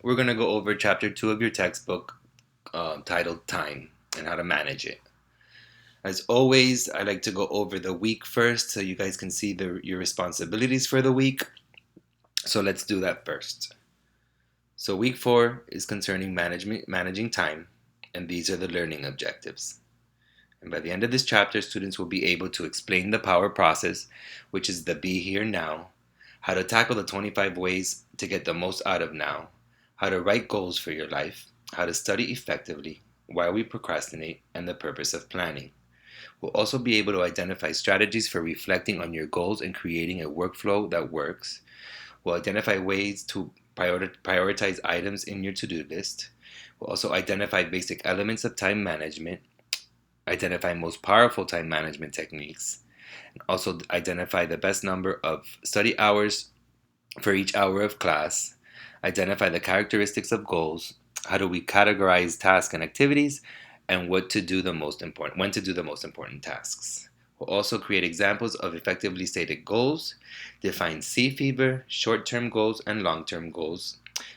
We're going to go over chapter 2 of your textbook titled Time and how to manage it. As always, I like to go over the week first so you guys can see your responsibilities for the week. So let's do that first. So week 4 is concerning managing time, and these are the learning objectives. And by the end of this chapter, students will be able to explain the power process, which is the be here now, how to tackle the 25 ways to get the most out of now, how to write goals for your life, how to study effectively, why we procrastinate, and the purpose of planning. We'll also be able to identify strategies for reflecting on your goals and creating a workflow that works. We'll identify ways to prioritize items in your to-do list. We'll also identify basic elements of time management, identify most powerful time management techniques, and also identify the best number of study hours for each hour of class, identify the characteristics of goals, how do we categorize tasks and activities, and when to do the most important tasks. We'll also create examples of effectively stated goals, define C fever, short-term goals, and long-term goals,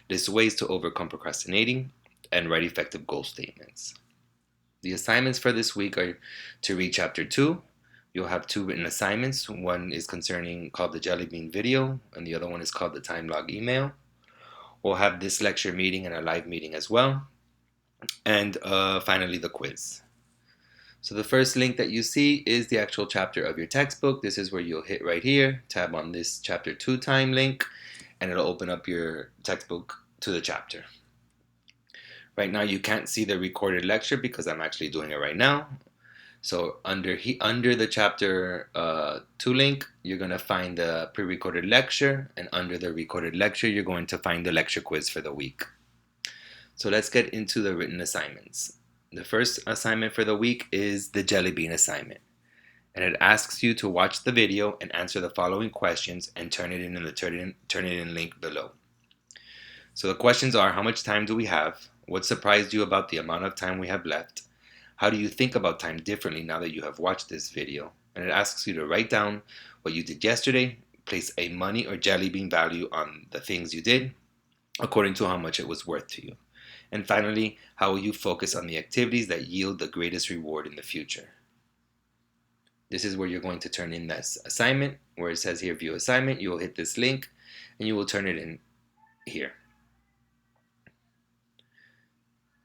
list ways to overcome procrastinating, and write effective goal statements. The assignments for this week are to read chapter 2. You'll have 2 written assignments. One is called the Jelly Bean video, and the other one is called the time log email. We'll have this lecture meeting and a live meeting as well. And finally, the quiz. So the first link that you see is the actual chapter of your textbook. This is where you'll hit right here, tab on this chapter 2 time link, and it'll open up your textbook to the chapter. Right now you can't see the recorded lecture because I'm actually doing it right now. So under the chapter 2 link, you're going to find the pre-recorded lecture, and under the recorded lecture, you're going to find the lecture quiz for the week. So let's get into the written assignments. The first assignment for the week is the Jelly Bean assignment, and it asks you to watch the video and answer the following questions and turn it in the turn it in link below. So the questions are: how much time do we have? What surprised you about the amount of time we have left? How do you think about time differently now that you have watched this video? And it asks you to write down what you did yesterday, place a money or jelly bean value on the things you did, according to how much it was worth to you. And finally, how will you focus on the activities that yield the greatest reward in the future? This is where you're going to turn in this assignment, where it says here, view assignment. You will hit this link, and you will turn it in here.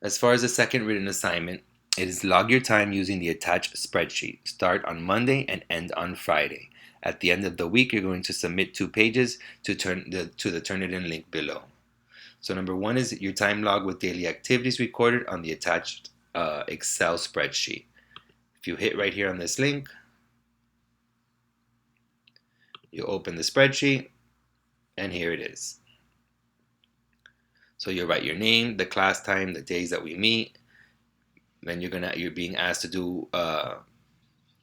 As far as the second written assignment, it is log your time using the attached spreadsheet. Start on Monday and end on Friday. At the end of the week, you're going to submit 2 pages to the turn it in link below. So number 1 is your time log with daily activities recorded on the attached Excel spreadsheet. If you hit right here on this link, you open the spreadsheet, and here it is. So you'll write your name, the class time, the days that we meet. Then you're being asked to do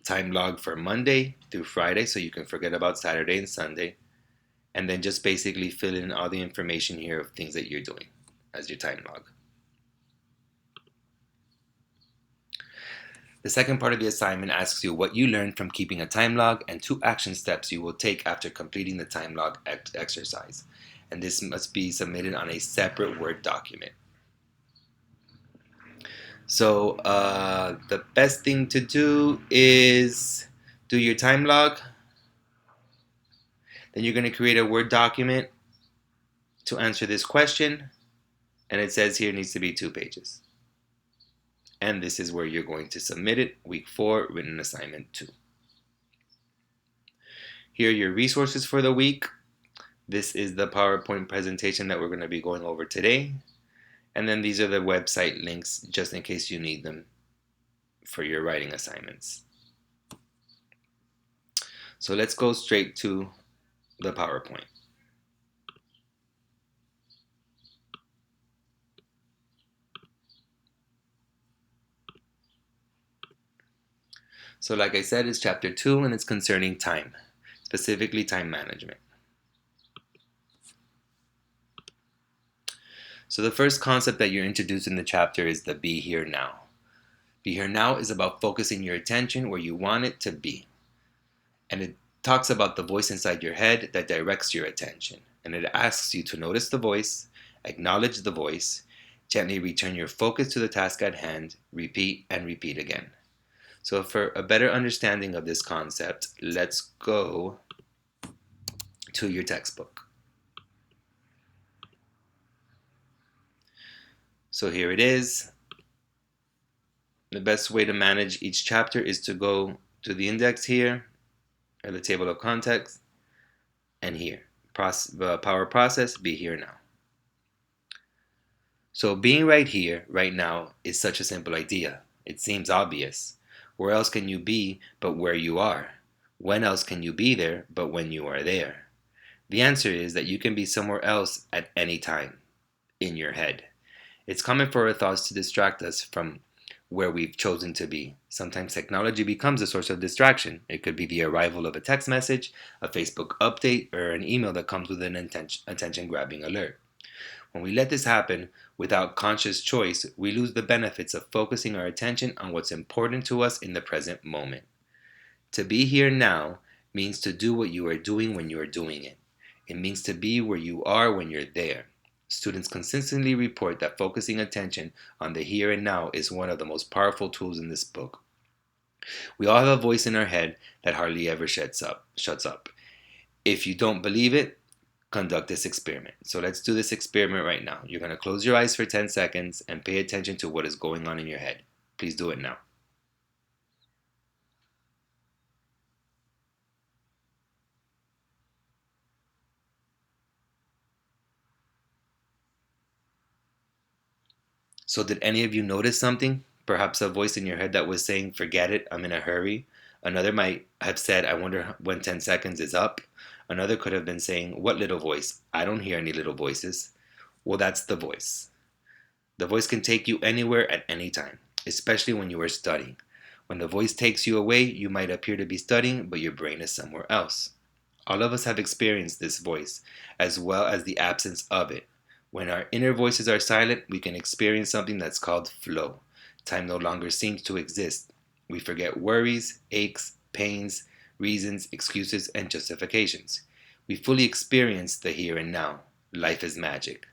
time log for Monday through Friday, so you can forget about Saturday and Sunday. And then just basically fill in all the information here of things that you're doing as your time log. The second part of the assignment asks you what you learned from keeping a time log and 2 action steps you will take after completing the time log exercise. And this must be submitted on a separate Word document. So the best thing to do is do your time log. Then you're going to create a Word document to answer this question. And it says here it needs to be 2 pages. And this is where you're going to submit it, week 4, written assignment 2. Here are your resources for the week. This is the PowerPoint presentation that we're going to be going over today. And then these are the website links just in case you need them for your writing assignments. So let's go straight to the PowerPoint. So like I said, it's chapter 2 and it's concerning time, specifically time management. So the first concept that you're introduced in the chapter is the be here now. Be here now is about focusing your attention where you want it to be. And it talks about the voice inside your head that directs your attention. And it asks you to notice the voice Acknowledge the voice. Gently return your focus to the task at hand. Repeat and repeat again. So for a better understanding of this concept, let's go to your textbook. So here it is. The best way to manage each chapter is to go to the index here, or the table of contents, and here. Power process, be here now. So being right here, right now, is such a simple idea. It seems obvious. Where else can you be but where you are? When else can you be there but when you are there? The answer is that you can be somewhere else at any time, in your head. It's common for our thoughts to distract us from where we've chosen to be. Sometimes technology becomes a source of distraction. It could be the arrival of a text message, a Facebook update, or an email that comes with an attention-grabbing alert. When we let this happen without conscious choice, we lose the benefits of focusing our attention on what's important to us in the present moment. To be here now means to do what you are doing when you are doing it. It means to be where you are when you're there. Students consistently report that focusing attention on the here and now is one of the most powerful tools in this book. We all have a voice in our head that hardly ever shuts up. If you don't believe it, conduct this experiment. So let's do this experiment right now. You're going to close your eyes for 10 seconds and pay attention to what is going on in your head. Please do it now. So did any of you notice something? Perhaps a voice in your head that was saying, forget it, I'm in a hurry. Another might have said, I wonder when 10 seconds is up. Another could have been saying, what little voice? I don't hear any little voices. Well, that's the voice. The voice can take you anywhere at any time, especially when you are studying. When the voice takes you away, you might appear to be studying, but your brain is somewhere else. All of us have experienced this voice, as well as the absence of it. When our inner voices are silent, we can experience something that's called flow. Time no longer seems to exist. We forget worries, aches, pains, reasons, excuses, and justifications. We fully experience the here and now. Life is magic.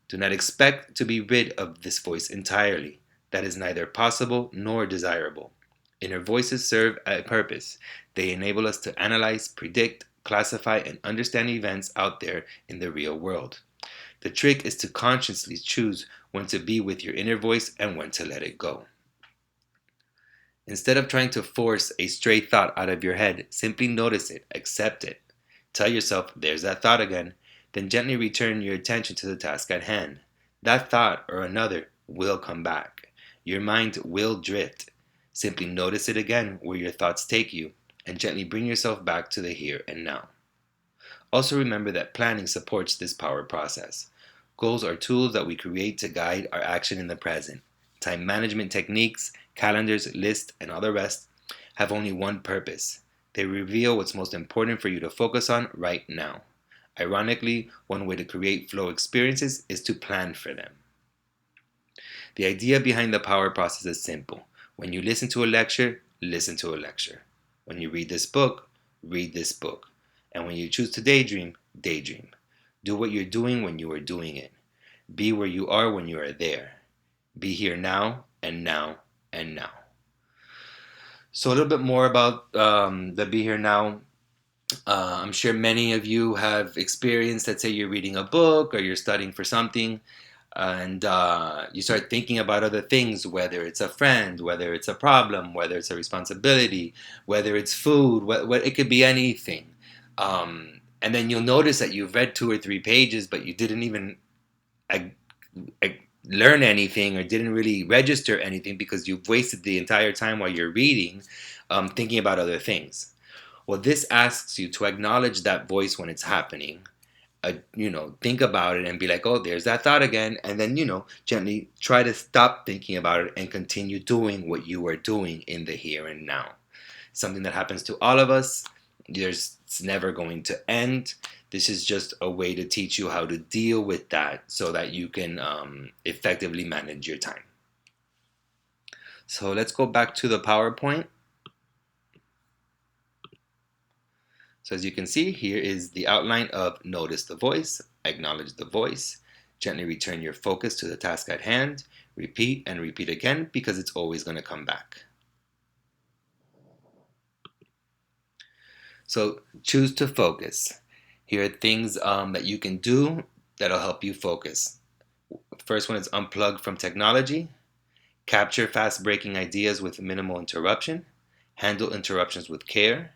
Do not expect to be rid of this voice entirely. That is neither possible nor desirable. Inner voices serve a purpose. They enable us to analyze, predict, classify, and understand events out there in the real world. The trick is to consciously choose when to be with your inner voice and when to let it go. Instead of trying to force a stray thought out of your head, simply notice it, accept it. Tell yourself, there's that thought again, then gently return your attention to the task at hand. That thought or another will come back. Your mind will drift. Simply notice it again where your thoughts take you and gently bring yourself back to the here and now. Also remember that planning supports this power process. Goals are tools that we create to guide our action in the present. Time management techniques, calendars, lists, and all the rest have only one purpose. They reveal what's most important for you to focus on right now. Ironically, one way to create flow experiences is to plan for them. The idea behind the power process is simple. When you listen to a lecture, listen to a lecture. When you read this book, read this book. And when you choose to daydream, daydream. Do what you're doing when you are doing it. Be where you are when you are there. Be here now and now and now. So a little bit more about the be here now. I'm sure many of you have experienced, let's say you're reading a book or you're studying for something, and you start thinking about other things, whether it's a friend, whether it's a problem, whether it's a responsibility, whether it's food, what it could be anything. And then you'll notice that you've read 2 or 3 pages, but you didn't even learn anything or didn't really register anything because you've wasted the entire time while you're reading thinking about other things. Well, this asks you to acknowledge that voice when it's happening. Think about it and be like, oh, there's that thought again. And then, gently try to stop thinking about it and continue doing what you are doing in the here and now. Something that happens to all of us. It's never going to end. This is just a way to teach you how to deal with that so that you can effectively manage your time. So let's go back to the PowerPoint. So as you can see, here is the outline of notice the voice, acknowledge the voice, Gently return your focus to the task at hand. Repeat and repeat again because it's always going to come back. So choose to focus. Here are things that you can do that'll help you focus. First one is unplug from technology. Capture fast-breaking ideas with minimal interruption. Handle interruptions with care.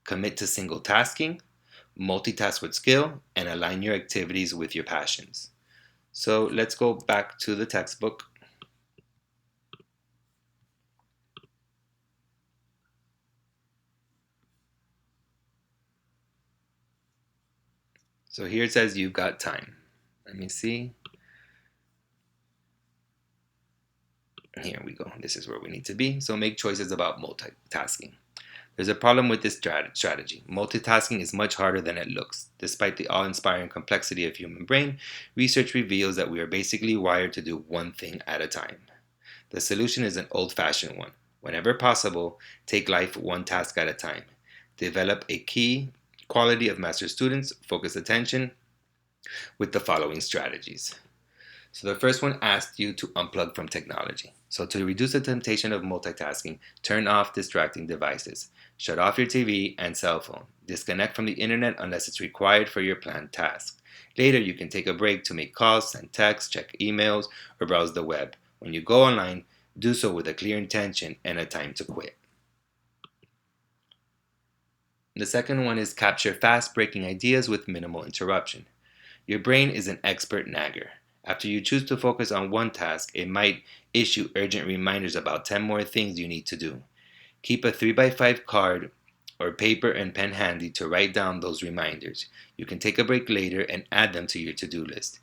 Commit to single tasking. Multitask with skill. And align your activities with your passions. So let's go back to the textbook. So here it says you've got time. Let me see. Here we go. This is where we need to be. So make choices about multitasking. There's a problem with this strategy. Multitasking is much harder than it looks. Despite the awe-inspiring complexity of human brain, research reveals that we are basically wired to do one thing at a time. The solution is an old-fashioned one. Whenever possible, take life one task at a time. Develop a key quality of master students, focus attention with the following strategies. So the first one asked you to unplug from technology. So to reduce the temptation of multitasking, turn off distracting devices. Shut off your TV and cell phone. Disconnect from the internet unless it's required for your planned task. Later, you can take a break to make calls, send texts, check emails, or browse the web. When you go online, do so with a clear intention and a time to quit. The second one is capture fast-breaking ideas with minimal interruption. Your brain is an expert nagger. After you choose to focus on one task, it might issue urgent reminders about 10 more things you need to do. Keep a 3x5 card or paper and pen handy to write down those reminders. You can take a break later and add them to your to-do list.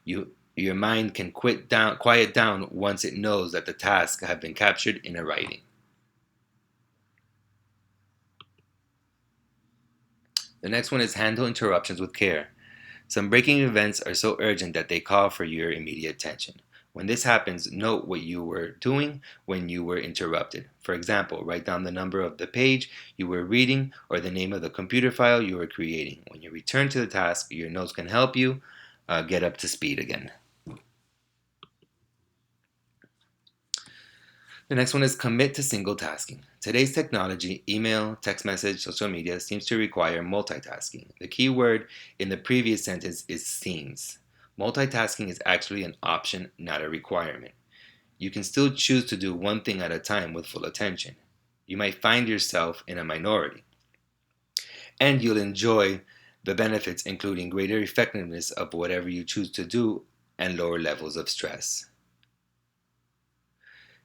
Your mind can quiet down once it knows that the tasks have been captured in a writing. The next one is handle interruptions with care. Some breaking events are so urgent that they call for your immediate attention. When this happens, note what you were doing when you were interrupted. For example, write down the number of the page you were reading or the name of the computer file you were creating. When you return to the task, your notes can help you get up to speed again. The next one is commit to single tasking. Today's technology, email, text message, social media, seems to require multitasking. The key word in the previous sentence is seems. Multitasking is actually an option, not a requirement. You can still choose to do one thing at a time with full attention. You might find yourself in a minority. And you'll enjoy the benefits, including greater effectiveness of whatever you choose to do and lower levels of stress.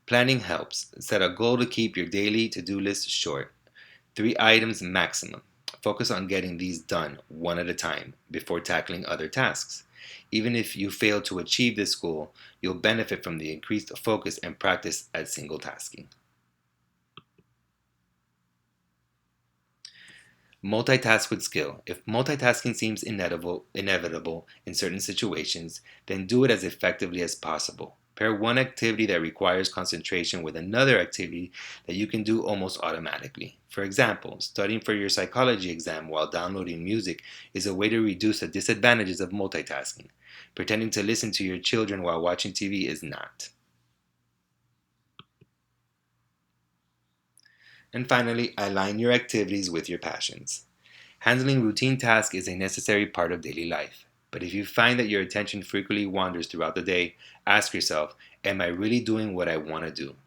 Planning helps. Set a goal to keep your daily to-do list short. 3 items maximum. Focus on getting these done one at a time before tackling other tasks. Even if you fail to achieve this goal, you'll benefit from the increased focus and practice at single tasking. Multitask with skill. If multitasking seems inevitable in certain situations, then do it as effectively as possible. Pair one activity that requires concentration with another activity that you can do almost automatically. For example, studying for your psychology exam while downloading music is a way to reduce the disadvantages of multitasking. Pretending to listen to your children while watching TV is not. And finally, align your activities with your passions. Handling routine tasks is a necessary part of daily life. But if you find that your attention frequently wanders throughout the day, ask yourself, am I really doing what I want to do?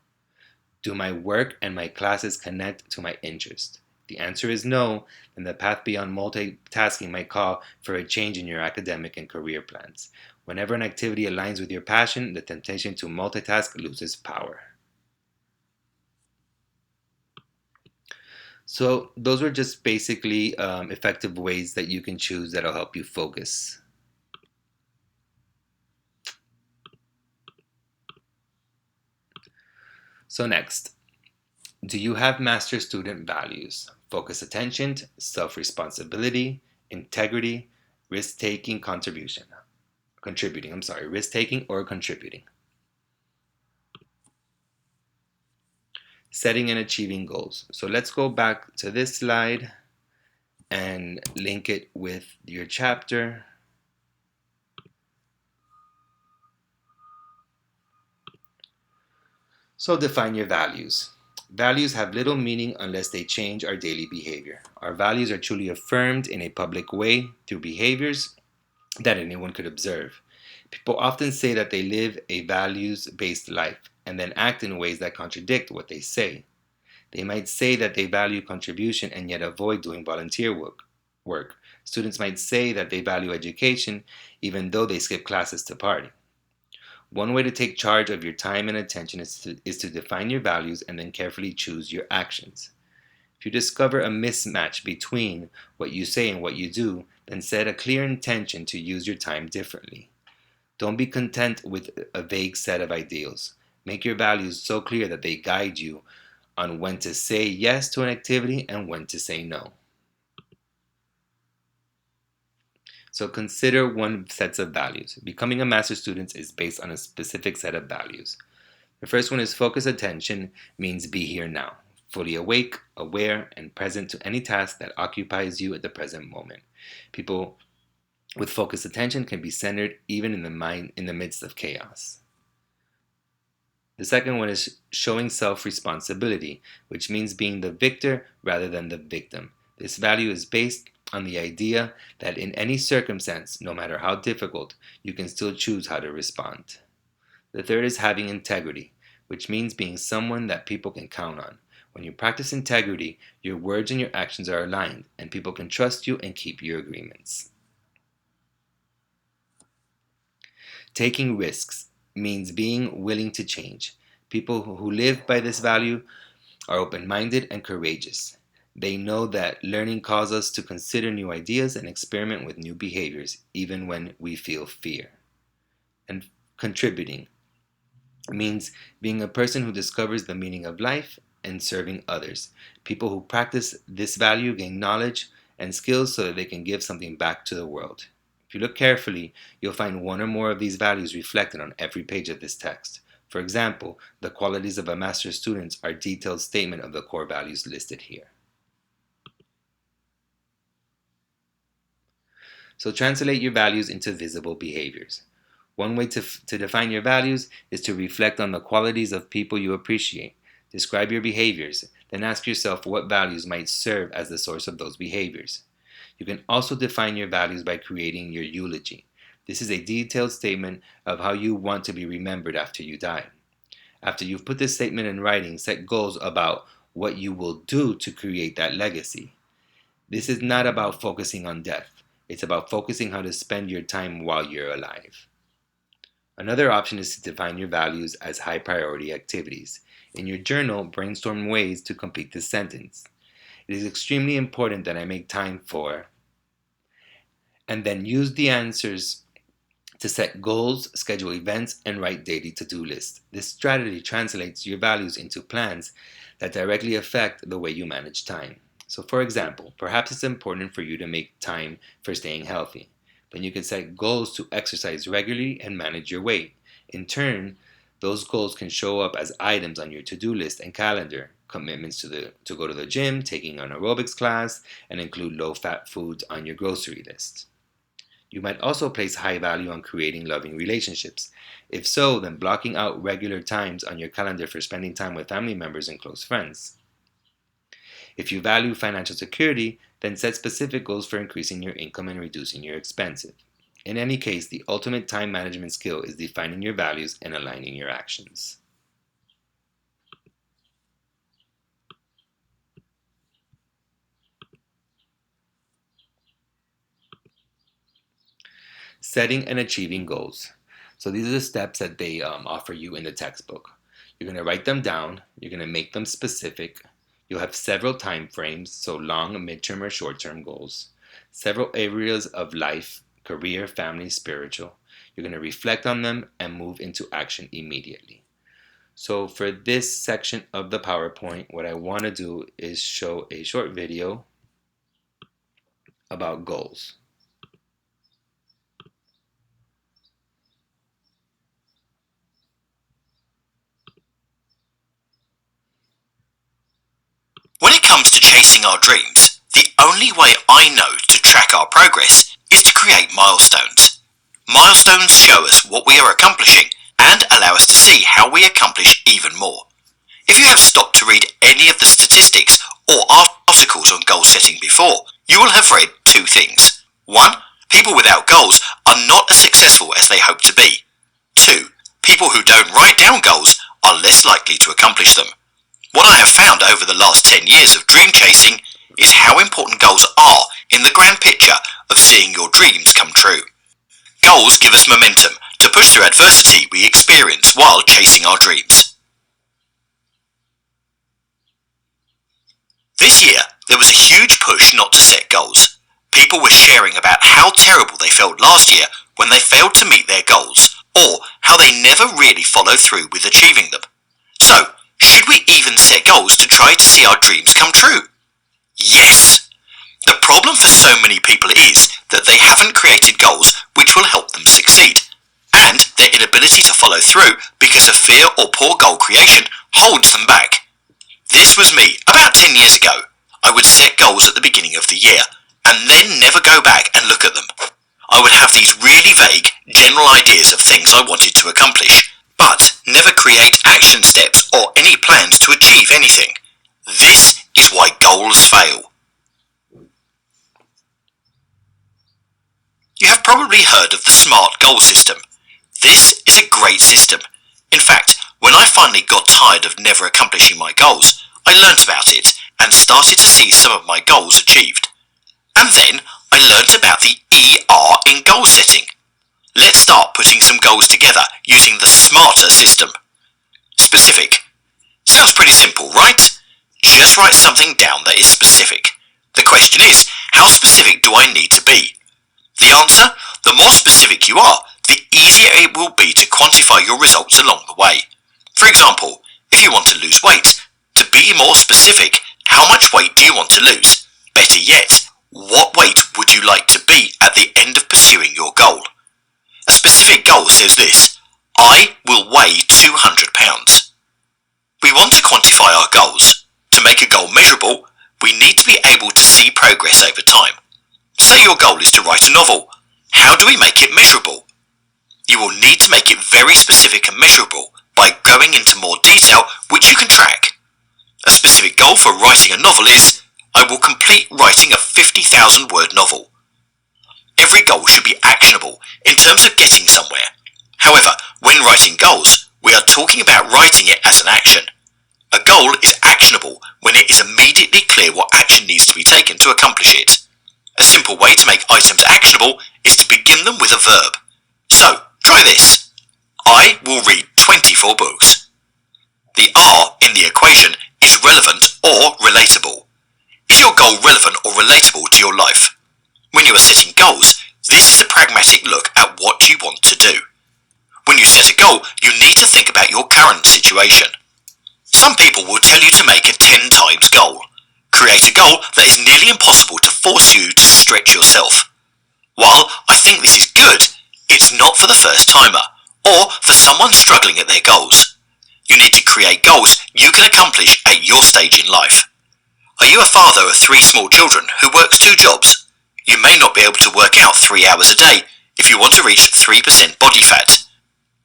Do my work and my classes connect to my interest? If the answer is no, then the path beyond multitasking might call for a change in your academic and career plans. Whenever an activity aligns with your passion, the temptation to multitask loses power. So those were just basically effective ways that you can choose that'll help you focus. So next, do you have master student values? Focus attention, self-responsibility, integrity, risk-taking, risk-taking or contributing. Setting and achieving goals. So let's go back to this slide and link it with your chapter. So define your values. Values have little meaning unless they change our daily behavior. Our values are truly affirmed in a public way through behaviors that anyone could observe. People often say that they live a values based life and then act in ways that contradict what they say. They might say that they value contribution and yet avoid doing volunteer work. Students might say that they value education even though they skip classes to party. One way to take charge of your time and attention is to define your values and then carefully choose your actions. If you discover a mismatch between what you say and what you do, then set a clear intention to use your time differently. Don't be content with a vague set of ideals. Make your values so clear that they guide you on when to say yes to an activity and when to say no. So consider one set of values. Becoming a master student is based on a specific set of values. The first one is focus attention, means be here now, fully awake, aware, and present to any task that occupies you at the present moment. People with focused attention can be centered even in the midst of chaos. The second one is showing self-responsibility, which means being the victor rather than the victim. This value is based on the idea that in any circumstance, no matter how difficult, you can still choose how to respond. The third is having integrity, which means being someone that people can count on. When you practice integrity, your words and your actions are aligned, and people can trust you and keep your agreements. Taking risks means being willing to change. People who live by this value are open-minded and courageous. They know that learning calls us to consider new ideas and experiment with new behaviors, even when we feel fear. And contributing means being a person who discovers the meaning of life and serving others. People who practice this value gain knowledge and skills so that they can give something back to the world. If you look carefully, you'll find one or more of these values reflected on every page of this text. For example, the qualities of a master's student are a detailed statement of the core values listed here. So translate your values into visible behaviors. One way to define your values is to reflect on the qualities of people you appreciate. Describe your behaviors, then ask yourself what values might serve as the source of those behaviors. You can also define your values by creating your eulogy. This is a detailed statement of how you want to be remembered after you die. After you've put this statement in writing, set goals about what you will do to create that legacy. This is not about focusing on death. It's about focusing how to spend your time while you're alive. Another option is to define your values as high priority activities. In your journal, brainstorm ways to complete this sentence. It is extremely important that I make time for, and then use the answers to set goals, schedule events, and write daily to-do lists. This strategy translates your values into plans that directly affect the way you manage time. So for example, perhaps it's important for you to make time for staying healthy. Then you can set goals to exercise regularly and manage your weight. In turn, those goals can show up as items on your to-do list and calendar. Commitments to go to the gym, taking an aerobics class, and include low-fat foods on your grocery list. You might also place high value on creating loving relationships. If so, then blocking out regular times on your calendar for spending time with family members and close friends. If you value financial security, then set specific goals for increasing your income and reducing your expenses. In any case, the ultimate time management skill is defining your values and aligning your actions. Setting and achieving goals. So these are the steps that they offer you in the textbook. You're going to write them down. You're going to make them specific. You'll have several time frames, so long, midterm, or short-term goals. Several areas of life, career, family, spiritual. You're going to reflect on them and move into action immediately. So for this section of the PowerPoint, what I want to do is show a short video about goals. When it comes to chasing our dreams, the only way I know to track our progress is to create milestones. Milestones show us what we are accomplishing and allow us us to see how we accomplish even more. If you have stopped to read any of the statistics or articles on goal setting before, you will have read two things. 1. People without goals are not as successful as they hope to be. 2. People who don't write down goals are less likely to accomplish them. What I have found over the last 10 years of dream chasing is how important goals are in the grand picture of seeing your dreams come true. Goals give us momentum to push through adversity we experience while chasing our dreams. This year, there was a huge push not to set goals. People were sharing about how terrible they felt last year when they failed to meet their goals, or how they never really followed through with achieving them. So, should we even set goals to try to see our dreams come true? Yes! The problem for so many people is that they haven't created goals which will help them succeed, and their inability to follow through because of fear or poor goal creation holds them back. This was me about 10 years ago. I would set goals at the beginning of the year, and then never go back and look at them. I would have these really vague, general ideas of things I wanted to accomplish, but never create action steps or any plans to achieve anything. This is why goals fail. You have probably heard of the SMART goal system. This is a great system. In fact, when I finally got tired of never accomplishing my goals, I learnt about it and started to see some of my goals achieved. And then I learnt about the ER in goal setting. Let's start putting some goals together using the SMARTer system. Specific. Sounds pretty simple, right? Just write something down that is specific. The question is, how specific do I need to be? The answer? The more specific you are, the easier it will be to quantify your results along the way. For example, if you want to lose weight, to be more specific, how much weight do you want to lose? Better yet, what weight would you like to be at the end of pursuing your goal? A specific goal says this: I will weigh 200 pounds. We want to quantify our goals. To make a goal measurable, we need to be able to see progress over time. Say your goal is to write a novel. How do we make it measurable? You will need to make it very specific and measurable by going into more detail which you can track. A specific goal for writing a novel is, I will complete writing a 50,000 word novel. Every goal should be actionable in terms of getting somewhere. However, when writing goals, we are talking about writing it as an action. A goal is actionable when it is immediately clear what action needs to be taken to accomplish it. A simple way to make items actionable is to begin them with a verb. So, try this. I will read 24 books. The R in the equation is relevant or relatable. Is your goal relevant or relatable to your life? When you are setting goals, this is a pragmatic look at what you want to do. When you set a goal, you need to think about your current situation. Some people will tell you to make a 10 times goal. Create a goal that is nearly impossible to force you to stretch yourself. While I think this is good, it's not for the first timer, or for someone struggling at their goals. You need to create goals you can accomplish at your stage in life. Are you a father of 3 small children who works 2 jobs? You may not be able to work out 3 hours a day if you want to reach 3% body fat.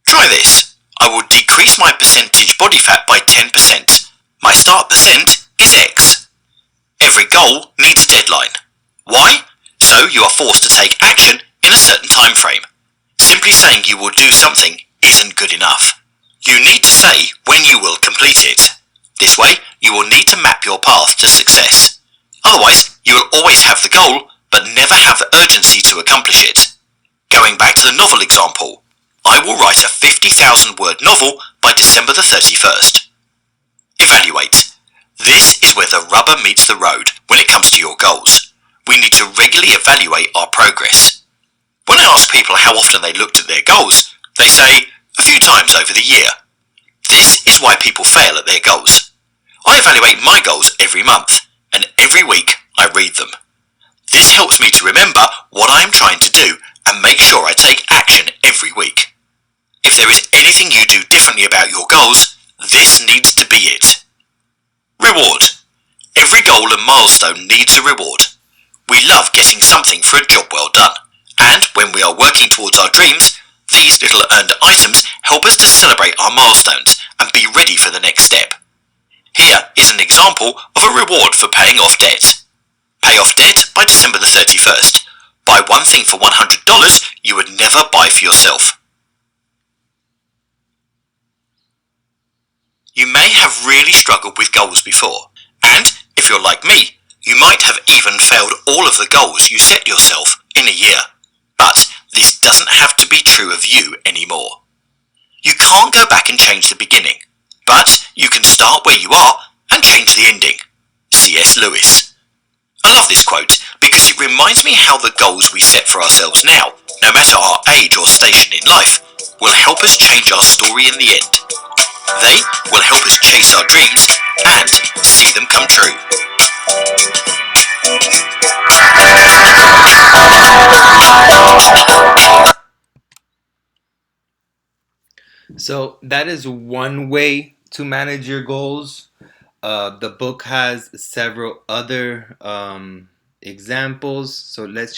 Try this. I will decrease my percentage body fat by 10%. My start percent is X. Every goal needs a deadline. Why? So you are forced to take action in a certain time frame. Simply saying you will do something isn't good enough. You need to say when you will complete it. This way, you will need to map your path to success. Otherwise, you will always have the goal, but never have the urgency to accomplish it. Going back to the novel example, I will write a 50,000 word novel by December the 31st. Evaluate. This is where the rubber meets the road when it comes to your goals. We need to regularly evaluate our progress. When I ask people how often they looked at their goals, they say a few times over the year. This is why people fail at their goals. I evaluate my goals every month, and every week I read them. This helps me to remember what I am trying to do and make sure I take action every week. If there is anything you do differently about your goals, this needs to be it. Reward. Every goal and milestone needs a reward. We love getting something for a job well done, and when we are working towards our dreams, These little earned items help us to celebrate our milestones and be ready for the next step. Here is an example of a reward for paying off debt. Pay off debt by December the 31st. Buy one thing for $100 you would never buy for yourself. You may have really struggled with goals before, and if you're like me, you might have even failed all of the goals you set yourself in a year. But this doesn't have to be true of you anymore. You can't go back and change the beginning, but you can start where you are and change the ending. C.S. Lewis. I love this quote because it reminds me how the goals we set for ourselves now, no matter our age or station in life, will help us change our story in the end. They will help us chase our dreams and see them come true. So that is one way to manage your goals. The book has several other examples. So let's